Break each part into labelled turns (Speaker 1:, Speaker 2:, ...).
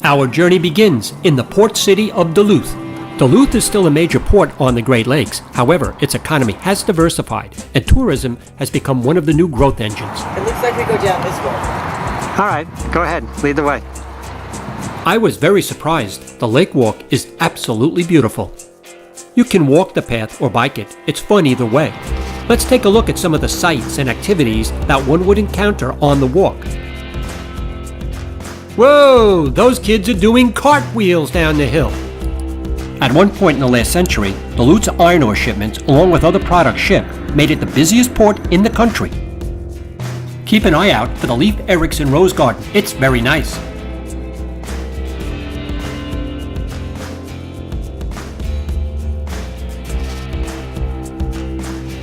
Speaker 1: Our journey begins in the port city of Duluth. Duluth is still a major port on the Great Lakes. However, its economy has diversified, and tourism has become one of the new growth engines.
Speaker 2: It looks like we go down this way.
Speaker 3: All right, go ahead, lead the way.
Speaker 1: I was very surprised. The lake walk is absolutely beautiful. You can walk the path or bike it. It's fun either way. Let's take a look at some of the sights and activities that one would encounter on the walk. Whoa, those kids are doing cartwheels down the hill. At one point in the last century, Duluth's iron ore shipments, along with other products shipped, made it the busiest port in the country. Keep an eye out for the Leif Erikson Rose Garden. It's very nice.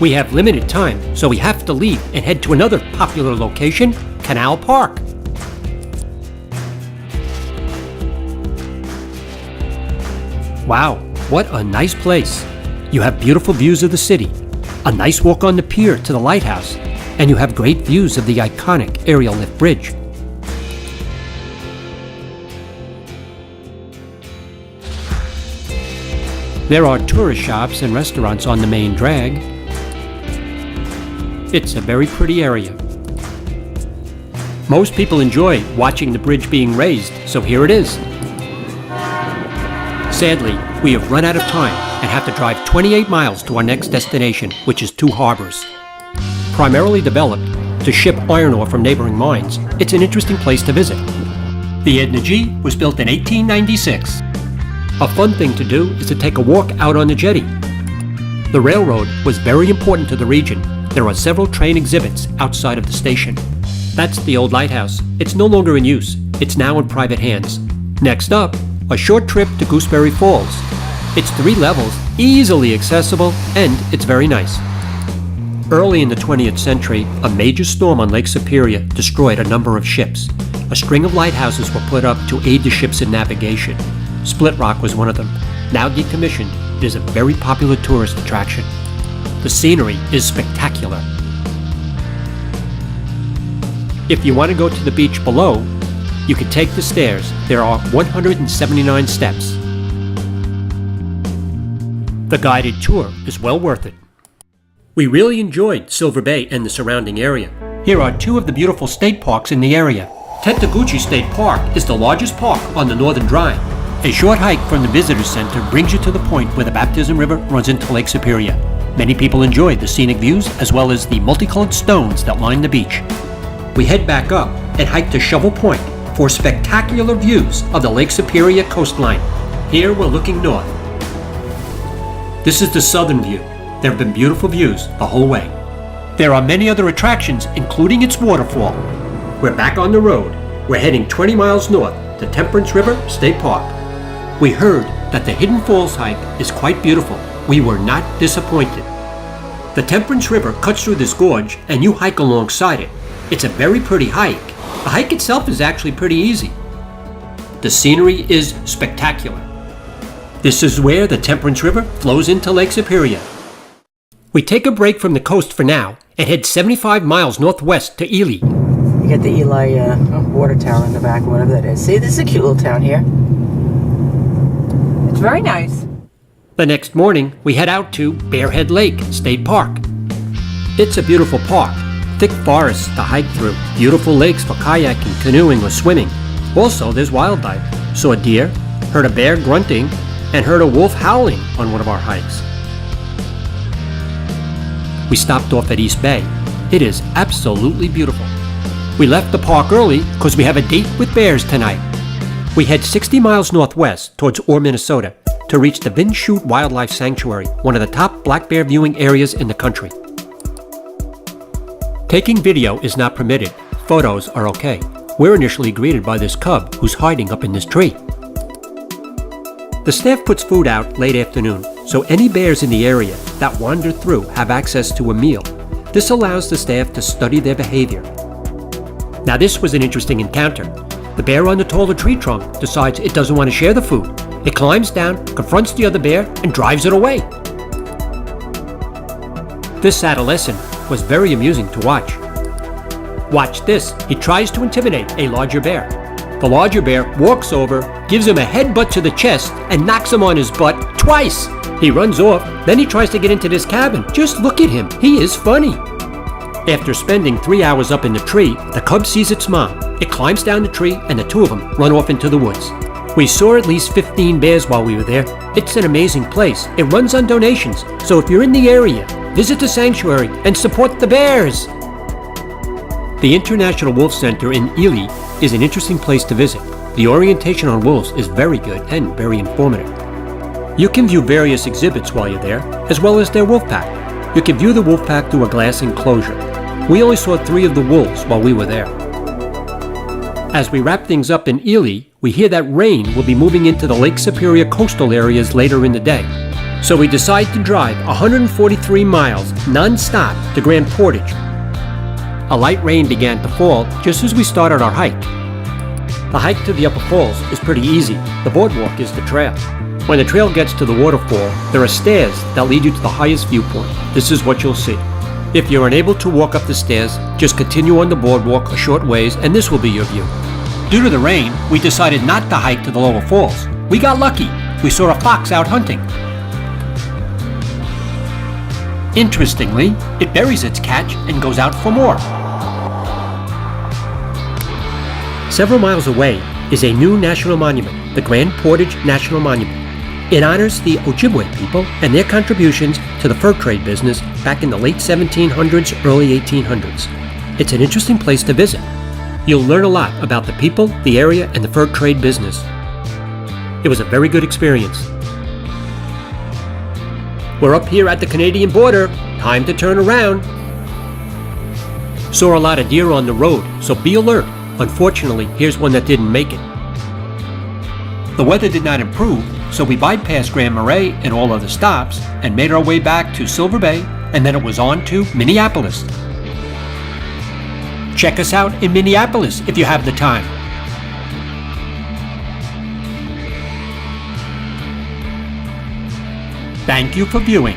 Speaker 1: We have limited time, so we have to leave and head to another popular location, Canal Park. Wow, what a nice place. You have beautiful views of the city, a nice walk on the pier to the lighthouse, and you have great views of the iconic aerial lift bridge. There are tourist shops and restaurants on the main drag. It's a very pretty area. Most people enjoy watching the bridge being raised, so here it is. Sadly, we have run out of time and have to drive 28 miles to our next destination, which is Two Harbors. Primarily developed to ship iron ore from neighboring mines, it's an interesting place to visit. The Edna G was built in 1896. A fun thing to do is to take a walk out on the jetty. The railroad was very important to the region. There are several train exhibits outside of the station. That's the old lighthouse. It's no longer in use. It's now in private hands. Next up, a short trip to Gooseberry Falls. It's 3 levels, easily accessible, and it's very nice. Early in the 20th century, a major storm on Lake Superior destroyed a number of ships. A string of lighthouses were put up to aid the ships in navigation. Split Rock was one of them. Now decommissioned, it is a very popular tourist attraction. The scenery is spectacular. If you want to go to the beach below, you can take the stairs. There are 179 steps. The guided tour is well worth it. We really enjoyed Silver Bay and the surrounding area. Here are 2 of the beautiful state parks in the area. Taguchi State Park is the largest park on the Northern Drive. A short hike from the visitor center brings you to the point where the Baptism River runs into Lake Superior. Many people enjoyed the scenic views as well as the multicolored stones that line the beach. We head back up and hike to Shovel Point for spectacular views of the Lake Superior coastline. Here we're looking north. This is the southern view. There have been beautiful views the whole way. There are many other attractions, including its waterfall. We're back on the road. We're heading 20 miles north to Temperance River State Park. We heard that the Hidden Falls hike is quite beautiful. We were not disappointed. The Temperance River cuts through this gorge and you hike alongside it. It's a very pretty hike. The hike itself is actually pretty easy. The scenery is spectacular. This is where the Temperance River flows into Lake Superior. We take a break from the coast for now and head 75 miles northwest to Ely.
Speaker 2: You got the Ely water tower in the back, whatever that is. See, this is a cute little town here. It's very nice.
Speaker 1: The next morning, we head out to Bearhead Lake State Park. It's a beautiful park. Thick forests to hike through, beautiful lakes for kayaking, canoeing, or swimming. Also, there's wildlife. Saw a deer, heard a bear grunting, and heard a wolf howling on one of our hikes. We stopped off at East Bay. It is absolutely beautiful. We left the park early because we have a date with bears tonight. We head 60 miles northwest towards Orr, Minnesota to reach the Chute Wildlife Sanctuary, one of the top black bear viewing areas in the country. Taking video is not permitted. Photos are okay. We're initially greeted by this cub who's hiding up in this tree. The staff puts food out late afternoon, so any bears in the area that wander through have access to a meal. This allows the staff to study their behavior. Now this was an interesting encounter. The bear on the taller tree trunk decides it doesn't want to share the food. It climbs down, confronts the other bear, and drives it away. This adolescent was very amusing to watch. Watch this. He tries to intimidate a larger bear. The larger bear walks over, gives him a headbutt to the chest, and knocks him on his butt twice. He runs off, then he tries to get into this cabin. Just look at him, he is funny. After spending 3 hours up in the tree, the cub sees its mom. It climbs down the tree and the two of them run off into the woods. We saw at least 15 bears while we were there. It's an amazing place. It runs on donations, so if you're in the area, visit the sanctuary and support the bears. The International Wolf Center in Ely is an interesting place to visit. The orientation on wolves is very good and very informative. You can view various exhibits while you're there, as well as their wolf pack. You can view the wolf pack through a glass enclosure. We only saw 3 of the wolves while we were there. As we wrap things up in Ely, we hear that rain will be moving into the Lake Superior coastal areas later in the day. So we decide to drive 143 miles non-stop to Grand Portage. A light rain began to fall just as we started our hike. The hike to the upper falls is pretty easy. The boardwalk is the trail. When the trail gets to the waterfall, there are stairs that lead you to the highest viewpoint. This is what you'll see. If you're unable to walk up the stairs, just continue on the boardwalk a short ways and this will be your view. Due to the rain, we decided not to hike to the lower falls. We got lucky. We saw a fox out hunting. Interestingly, it buries its catch and goes out for more. Several miles away is a new national monument, the Grand Portage National Monument. It honors the Ojibwe people and their contributions to the fur trade business back in the late 1700s, early 1800s. It's an interesting place to visit. You'll learn a lot about the people, the area, and the fur trade business. It was a very good experience. We're up here at the Canadian border. Time to turn around. Saw a lot of deer on the road, so be alert. Unfortunately, here's one that didn't make it. The weather did not improve, so we bypassed Grand Marais and all other stops and made our way back to Silver Bay, and then it was on to Minneapolis. Check us out in Minneapolis if you have the time. Thank you for viewing.